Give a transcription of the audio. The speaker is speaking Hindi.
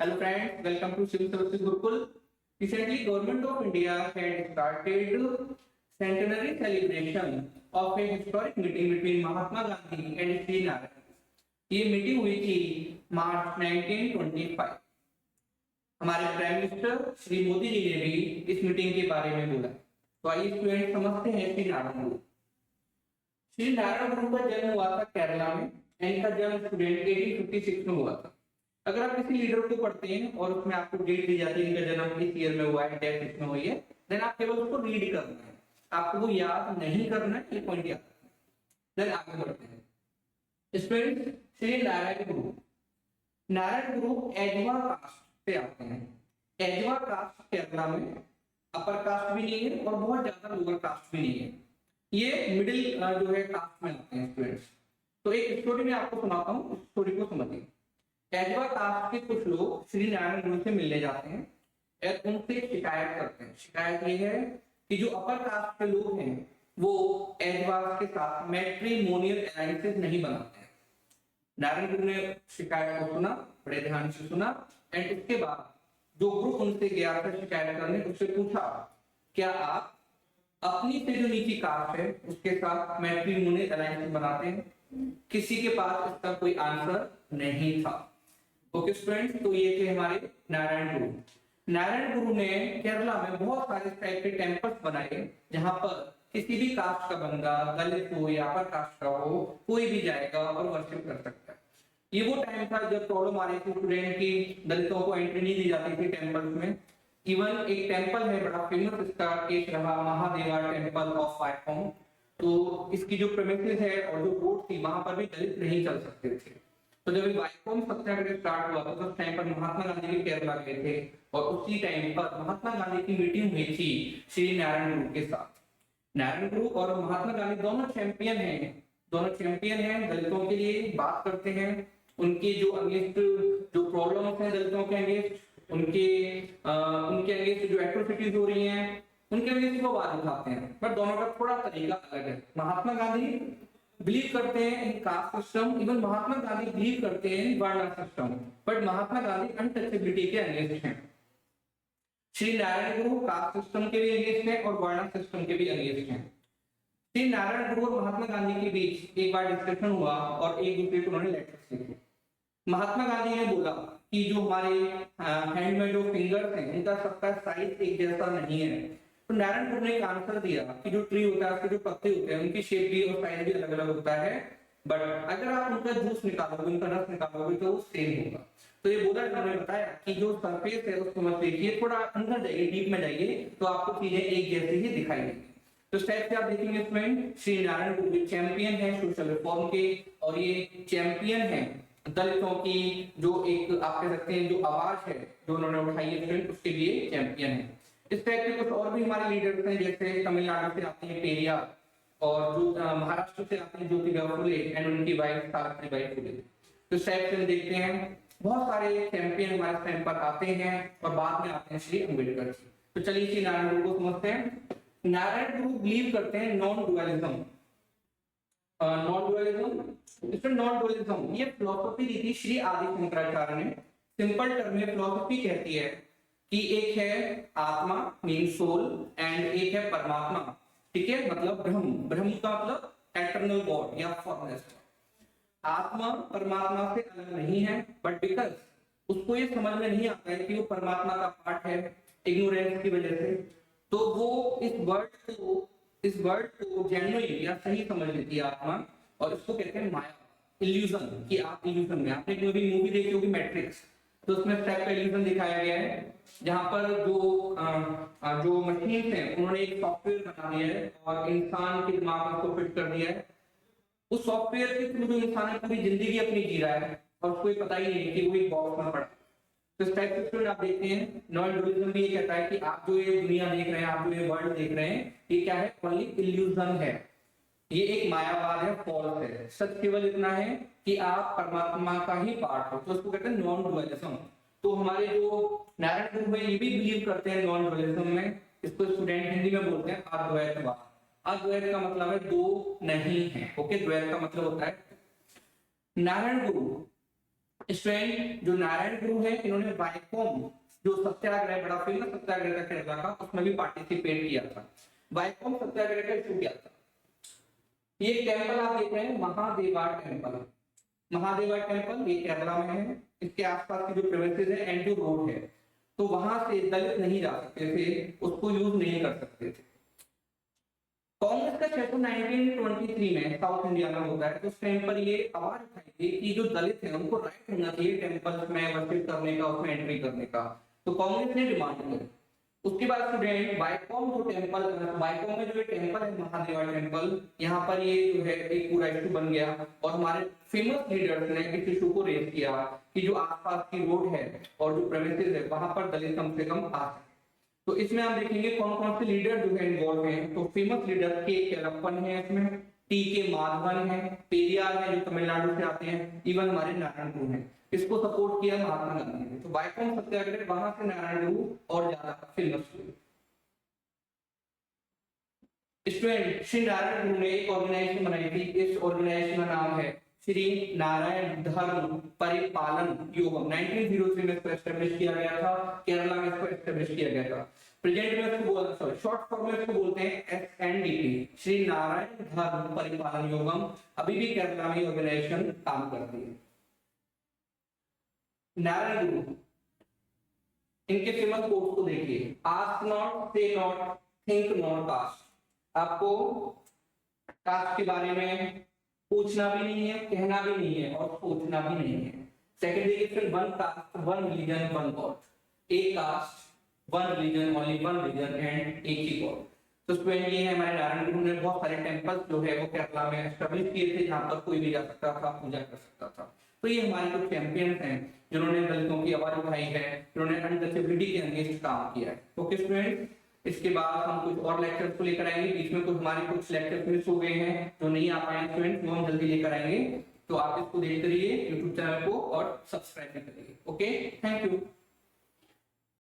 Hello friends, welcome to Civil Services Gurukul. Recently, Government of India had started centenary celebration of a historic meeting between Mahatma Gandhi and Sri Narayan. ये मीटिंग हुई थी मार्च 1925। हमारे प्राइम मिनिस्टर श्री मोदी जी ने भी इस मीटिंग के बारे में बोला। तो आइए स्टूडेंट समझते हैं श्री नारायण गुरु। श्री नारायण गुरु का जन्म हुआ था केरला में। इनका जन्म स्टूडेंट 1856 में हुआ था। अगर आप किसी लीडर को पढ़ते हैं और उसमें आपको डेट दी जाती है इनका जन्म इस ईयर में हुआ है, डेथ इसमें हुई है, देन आप केवल उसको रीड करना है, आपको वो याद नहीं करना है, ये पॉइंट याद रखना है। देन आगे बढ़ते हैं स्टूडेंट। श्री नारायण गुरु, नारायण गुरु एजवा कास्ट से आते हैं। एजवा कास्ट केरला में अपर कास्ट भी नहीं है और बहुत ज्यादा लोअर कास्ट भी नहीं है, ये मिडिल जो है कास्ट में आते हैं स्टूडेंट्स। तो एक स्टोरी में आपको सुनाता हूँ, उस स्टोरी को समझिए। एजवा कास्ट के कुछ लोग श्री नारायण गुरु से मिलने जाते हैं और उनसे शिकायत करते हैं। शिकायत ये है कि जो अपर कास्ट के लोग हैं वो एजवास के साथ मैट्रिमोनियल अलायंसेस नहीं बनाते हैं। नारायण गुरु ने शिकायत को सुना, बड़े ध्यान से सुना एंड उसके बाद जो ग्रुप उनसे गया था शिकायत करने, उससे पूछा क्या आप अपनी से जो नीची कास्ट है उसके साथ मैट्रिमोनियल अलायंस बनाते हैं? किसी के पास इसका कोई आंसर नहीं था। ओके स्टूडेंट्स, तो ये थे हमारे नारायण गुरु। नारायण गुरु ने केरला में बहुत सारे टाइप के टेम्पल्स बनाए जहां पर किसी भी कास्ट का बंदा, दलित हो या अपर कास्ट का हो, कोई भी जाएगा और वर्शिप कर सकता है। ये वो टाइम था जब प्रॉब्लम आ रही थी स्टूडेंट की, दलितों को एंट्री नहीं दी जाती थी टेम्पल्स में। इवन एक टेम्पल है बड़ा फेमस, इसका केस रहा महादेवा टेम्पल ऑफ वाइकोम। तो इसकी जो प्रेमिसेस है और जो कोर्ट थी वहां पर भी दलित नहीं चल सकते थे। तो जब वाइकोम सत्याग्रह स्टार्ट हुआ तो उस टाइम पर महात्मा गांधी भी केरला गए थे और उसी टाइम पर महात्मा गांधी की मीटिंग हुई थी श्री नारायण गुरु के साथ। नारायण गुरु और महात्मा गांधी दोनों चैंपियन हैं, दलितों के लिए बात करते हैं। उनके जो अगेंस्ट जो प्रॉब्लम्स हैं दलितों के अगेंस्ट, उनके अगेंस्ट जो एट्रोसिटीज हो रही हैं उनके अगेंस्ट वो बात उठाते हैं। पर दोनों का थोड़ा तरीका अलग है। महात्मा गांधी बिलीव करते हैं इन caste system, even Mahatma Gandhi believe करते हैं इन वर्ण system, but Mahatma Gandhi untouchability के अगेंस्ट हैं। श्री नारायण गुरु कास्ट सिस्टम के भी अगेंस्ट हैं और वर्ण सिस्टम के भी अगेंस्ट हैं। श्री नारायण गुरु और महात्मा गांधी के बीच एक बार डिस्कशन हुआ और एक दूसरे को उन्होंने लेटर्स लिखे। महात्मा गांधी ने बोला कि जो हमारे हैंड में जो फिंगर्स हैं उनका सबका साइज एक जैसा नहीं है। तो नारायण गुरु ने एक आंसर दिया कि जो ट्री होता है उसके जो पत्ते होते हैं उनकी शेप भी और साइज भी अलग अलग होता है, बट अगर आप उनका जूस निकालोगे, उनका रस निकालोगे तो वो सेम होगा। तो ये बोला, इन्होंने बताया कि जो सरफेस है उसको मत देखिए, थोड़ा अंदर जाइए, डीप में जाइए तो आपको चीजें एक जैसी ही दिखाई देंगी। तो इस टाइप से आप देखेंगे इसमें श्री नारायण गुरु चैंपियन है सोशल रिफॉर्म के और ये चैंपियन है दलितों की जो एक आप कह सकते हैं जो आवाज है जो उन्होंने उठाई है उसके लिए चैंपियन है। इस टाइप के कुछ और भी हमारे लीडर्स हैं, जैसे तमिलनाडु से आते हैं पेरियार और जो महाराष्ट्र से आते हैं ज्योतिबा फुले एंड उनकी वाइफ सावित्रीबाई फुले। तो इस टाइप से हम देखते हैं बहुत सारे चैंपियन हमारे टाइम पर आते हैं और बाद में आते हैं श्री अम्बेडकर। तो चलिए श्री नारायण गुरु को समझते हैं। नारायण गुरु बिलीव करते हैं नॉन डुअलिज्म। नॉन डुअलिज्म ये फिलॉसफी दी थी श्री आदि शंकराचार्य ने। सिंपल टर्म में फिलॉसफी कहती है कि एक है आत्मा मीन सोल एंड एक है परमात्मा, ठीक है, मतलब ब्रह्म का मतलब एटर्नल गॉड या फॉर्मलेस। आत्मा परमात्मा से अलग नहीं है, बट बिकॉज उसको ये समझ में नहीं आता है कि वो परमात्मा का पार्ट है इग्नोरेंस की वजह से, तो वो इस वर्ड को जेन्युइन या सही समझ लेती है आत्मा, और इसको कहते हैं माया, इल्यूजन, कि आप इल्यूजन में। आपने कोई मूवी देखी होगी मैट्रिक्स, तो उसमें स्टेप का इल्यूजन दिखाया गया है जहां पर जो मशीन है उन्होंने एक सॉफ्टवेयर बना दिया है और इंसान के दिमाग को फिट कर दिया है। उस सॉफ्टवेयर के थ्रू जो इंसान है पूरी जिंदगी अपनी जी रहा है और उसको ये पता ही नहीं कि वो एक बॉक्स में पड़ा। तो इस टाइप से आप देखते हैं नॉन डुअलिज्म भी ये कहता है कि आप जो ये दुनिया देख रहे हैं, आप जो ये वर्ल्ड देख रहे हैं, ये क्या है, ओनली इल्यूजन है, ये एक मायावाद है, फॉल्स है। सच केवल इतना है कि आप परमात्मा का ही पार्ट हो, तो उसको कहते हैं नॉन डुअलिज्म। तो हमारे जो नारायण गुरु है ये भी बिलीव करते हैं नॉन डुअलिज्म में। इसको स्टूडेंट हिंदी में बोलते हैं अद्वैतवाद। अद्वैत का मतलब है दो नहीं है, ओके, द्वैत का मतलब होता है। नारायण गुरु स्टूडेंट जो नारायण गुरु है, इन्होंने वाइकोम जो सत्याग्रह, बड़ा फेमस सत्याग्रह था केरला का, उसमें भी पार्टिसिपेट किया था। वाइकोम सत्याग्रह का इशू क्या था? ये टेंपल आप देख रहे हैं, महादेवा टेंपल। महादेवा टेंपल ये केरला में है। इसके आसपास की जो प्रेमिसेस है, एंड रोड है, तो वहां से दलित नहीं जा सकते थे, उसको यूज नहीं कर सकते थे। कांग्रेस का सेशन 1923 में साउथ इंडिया में होता है, तो उस टाइम पर ये आवाज उठाई थी कि जो दलित हैं उनको राइट होना चाहिए टेंपल्स में वर्शिप करने का, उसमें एंट्री करने का। तो कांग्रेस ने डिमांड की। उसके बाद स्टूडेंट वाइकोम जो टेंपल, वाइकोम में जो टेंपल है महादेवा टेंपल, यहाँ पर ये जो है एक पूरा इशू बन गया और हमारे फेमस लीडर्स ने इस इशू को रेज किया कि जो आसपास की रोड है और जो प्रेमिसेस है वहां पर दलित कम से कम आ सके। तो इसमें हम देखेंगे कौन कौन से लीडर जो है इन्वॉल्व हैं। तो फेमस लीडर के केलप्पन है, इसमें टी के माधवन है, पेरियार है जो तमिलनाडु से आते हैं, इवन हमारे नारायण गुरु हैं। इसको सपोर्ट किया महात्मा गांधी ने। तो वाइकोम सत्याग्रह वहां से नारायण गुरु और ज्यादा फेमस हुए। स्टूडेंट श्री नारायण गुरु ने एक ऑर्गेनाइजेशन बनाई थी, इस ऑर्गेनाइजेशन का नाम है श्री नारायण धर्म परिपालन योगम। 1903 में इसको एस्टेब्लिश किया गया था, केरला में इसको एस्टेब्लिश किया गया था। प्रेजेंट में इसको सॉरी शॉर्ट फॉर्म में इसको बोलते हैं SNDP, श्री नारायण धर्म परिपालन योगम। अभी भी केरला में ऑर्गेनाइजेशन काम करती है। नारायण गुरु, इनके फेमस कोट्स को देखिए, आस्क नॉट, से नॉट, थिंक नॉट कास्ट। आपको कास्ट के बारे में पूछना भी नहीं है, कहना भी नहीं है और सोचना भी नहीं है। Second equation, one caste one religion one god. एक caste one religion, only one religion and एक ही गॉड। तो स्टूडेंट ये है हमारे नारायण गुरु ने बहुत सारे टेंपल्स जो है वो केरला में एस्टेब्लिश किए थे, जहां पर कोई भी जा सकता था, पूजा कर सकता था। तो ये हमारे कुछ चैंपियंस हैं जिन्होंने दलितों की आवाज उठाई है, जिन्होंने अनटचेबिलिटी के अगेंस्ट काम किया है। ओके स्टूडेंट, इसके बाद हम कुछ और लेक्चर्स को लेकर आएंगे। बीच में कुछ हमारे कुछ लेक्चर्स मिस हो गए हैं जो नहीं आ पाए स्टूडेंट, वो हम जल्दी लेकर आएंगे। तो आप इसको देखते रहिए यूट्यूब चैनल को और सब्सक्राइब भी करिए। Okay, thank you.